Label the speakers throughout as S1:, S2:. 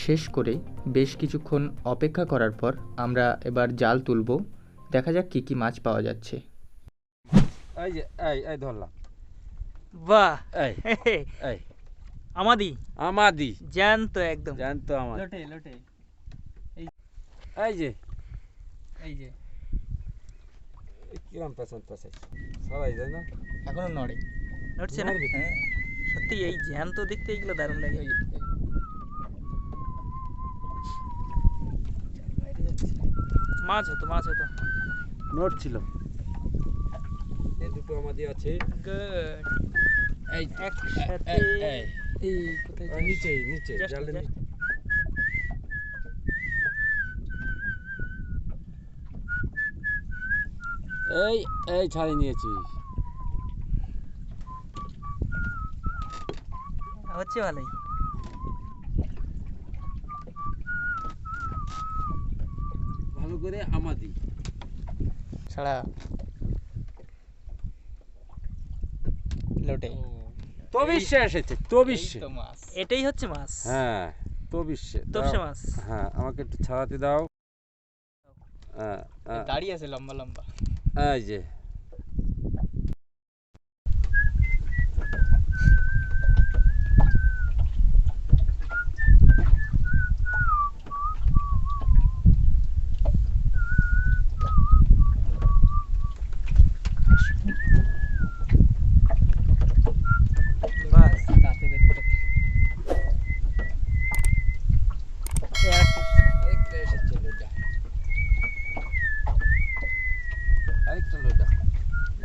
S1: শেষ করে বেশ কিছুক্ষণ অপেক্ষা করার পর আমরা এবার জাল তুলব। দেখা যাক কি কি মাছ পাওয়া যাচ্ছে।
S2: এই যে এই ধরলাম।
S3: বাহ,
S2: এই এই
S3: আমাদি জ্যান্ত, একদম
S2: জ্যান্ত আমার।
S3: লোটে
S2: এই যে কিরম পেছন সবাই যায় না,
S1: এখনো
S3: নড়ছে না। হ্যাঁ সত্যি এই জ্যান্ত দেখতে এইগুলো দারুণ লাগে। মাছ হতো
S2: নড়ছিল। এই দুটো আমাদের আছে।
S3: গুড।
S2: এই
S3: একসাথে
S2: এই কোথায় নিচে জালের নিচে। এই ছাড়িয়ে নিয়েছি।
S3: হচ্ছে ভালোই।
S2: ভালো করে আমাদি
S1: ছাড়া লোটে
S2: তবিশে এসেছে। তবিশে
S1: মাছ,
S3: এটাই হচ্ছে মাছ।
S2: হ্যাঁ তবিশে
S3: মাছ।
S2: হ্যাঁ আমাকে একটু ছাড়াতে দাও।
S1: দাড়ি আছে লম্বা লম্বা।
S2: এই যে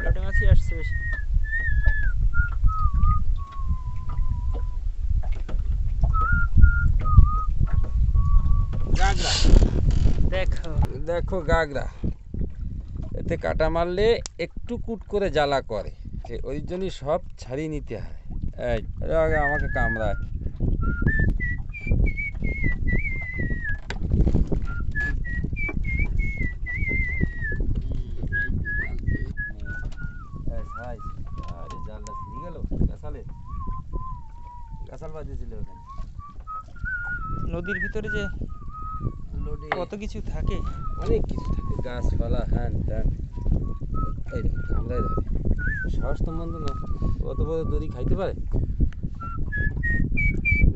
S3: লোটে মাছই আসছে বেশি।
S2: গাগরা দেখো গাগরা। এতে কাটা মারলে একটু কুট করে জ্বালা করে, ওই জন্যই সব ছাড়িয়ে নিতে হয়। এই আগে আমাকে কামড়ায়। জালটা ফিরে গেল গাছাল বাজিয়েছিল ওখানে।
S3: নদীর ভিতরে যে কত কিছু থাকে,
S2: অনেক কিছু থাকে, গাছপালা হ্যান ত্যান। এই দেখো কামড়াই ধরে। সাহস তো মন্দ না, অত বড় দড়ি খাইতে পারে না।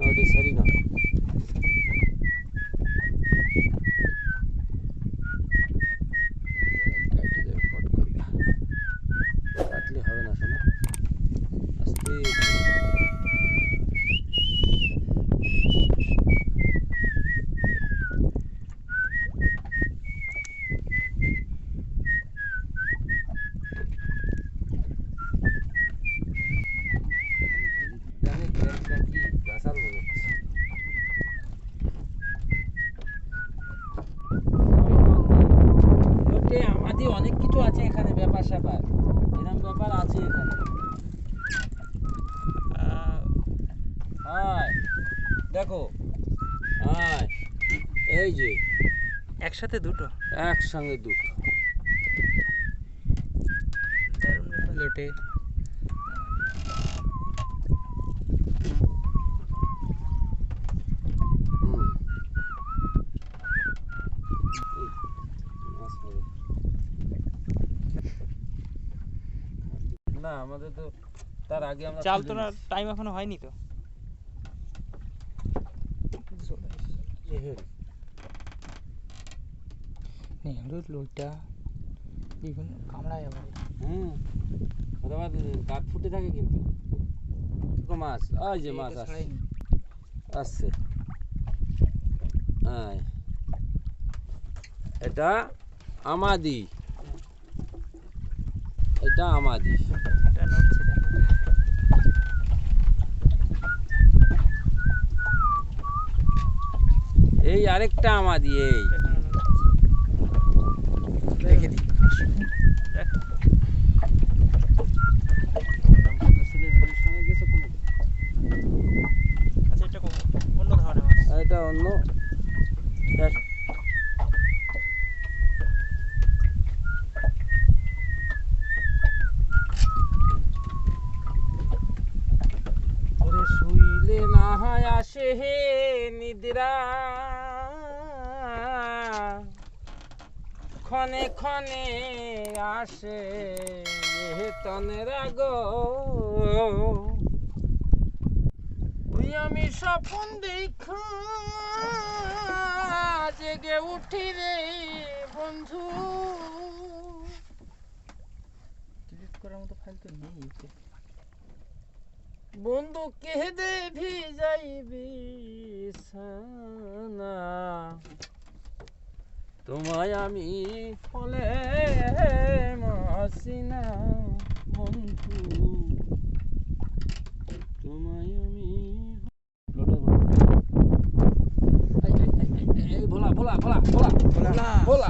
S2: ওইটা সারি না। কাটলে হবে না, শোনো আস্তে। আমাদের অনেক কিছু আছে এখানে, ব্যাপার স্যাপার এরকম ব্যাপার আছে এখানে। দেখো এই যে
S3: একসাথে দুটো,
S2: একসঙ্গে দুটো
S1: লোটে।
S2: না আমাদের তো তার আগে আমরা
S3: জাল তোলার টাইম এখনো হয়নি তো।
S1: নেহরুর লোটা বিভিন্ন কামড়ায় আবার।
S2: আবার দাঁত ফুটে থাকে কিন্তু মাছ। এই যে মাছ আসছে। এটা আমাদি, এটা আমাদি।
S3: এটা নড়ছে দেখো।
S2: এই আরেকটা আমাদি। এই
S1: রেখে দিই।
S3: আচ্ছা এটা অন্য ধরনের মাছ।
S2: এটা অন্য। শুইলে না হয় আসে হে নিদ্রা, ক্ষণে ক্ষণে আসে তনের আগো ওই আমি স্বপ্ন দেখা জেগে উঠি রে বন্ধু।
S3: ডিলিট করার মতো ফাইল তো নেই এতে।
S2: বন্ধু কেঁদে ভিজাইবি সানা তোমায় আমি ফলে মাসিনা বন্ধু তোমায় আমি এই ভোলা ভোলা ভোলা ভোলা
S3: ভোলা।
S2: ভোলা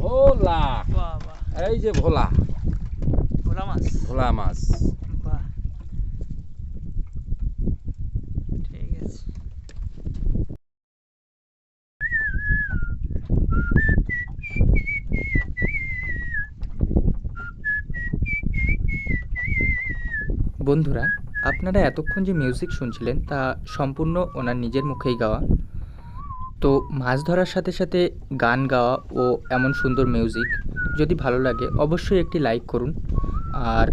S2: ভোলা
S3: বাহ বাহ,
S2: এই যে ভোলা
S3: ভোলা মাছ।
S2: ভোলা মাছ।
S3: বাহ, ঠিক আছে।
S1: বন্ধুরা, আপনারা এতক্ষণ যে মিউজিক শুনছিলেন তা সম্পূর্ণ ওনার নিজের মুখেই গাওয়া। তো মাছ ধরার সাথে সাথে গান গাওয়া ও এমন সুন্দর মিউজিক যদি ভালো লাগে অবশ্যই একটি লাইক করুন, আর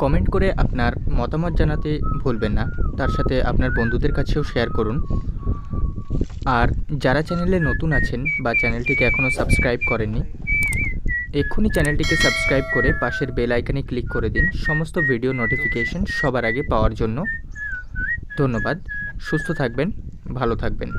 S1: কমেন্ট করে আপনার মতামত জানাতে ভুলবেন না। তার সাথে আপনার বন্ধুদের কাছেও শেয়ার করুন। আর যারা চ্যানেলে নতুন আছেন বা চ্যানেলটিকে এখনও সাবস্ক্রাইব করেননি, এক্ষুনি চ্যানেলটিকে সাবস্ক্রাইব করে পাশের বেল আইকনে ক্লিক করে দিন সমস্ত ভিডিও নোটিফিকেশন সবার আগে পাওয়ার জন্য। ধন্যবাদ। সুস্থ থাকবেন, ভালো থাকবেন।